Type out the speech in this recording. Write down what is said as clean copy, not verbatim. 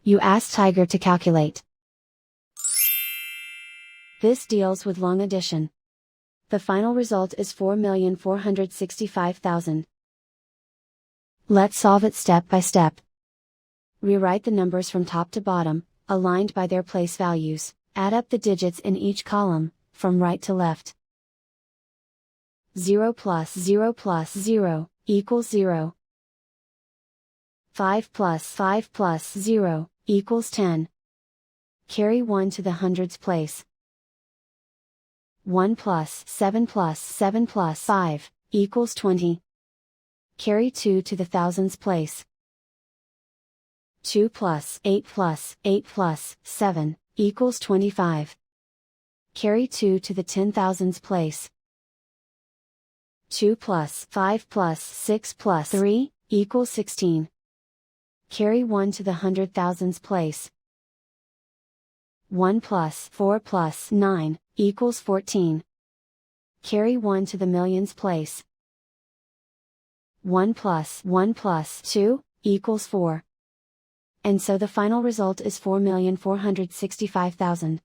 You ask Tiger to calculate. This deals with long addition. The final result is 4,465,000. Let's solve it step by step. Rewrite the numbers from top to bottom, aligned by their place values. Add up the digits in each column, from right to left. 0 plus 0 plus 0, equals 0. 5 plus 5 plus 0, equals 10. Carry 1 to the hundreds place. 1 plus 7 plus 7 plus 5, equals 20. Carry 2 to the thousands place. 2 plus 8 plus 8 plus 7, equals 25. Carry 2 to the 10,000s place. 2 plus 5 plus 6 plus 3, equals 16. Carry 1 to the 100,000s place. 1 plus 4 plus 9, equals 14. Carry 1 to the millions place. 1 plus 2, equals 4. And so the final result is 4,465,000.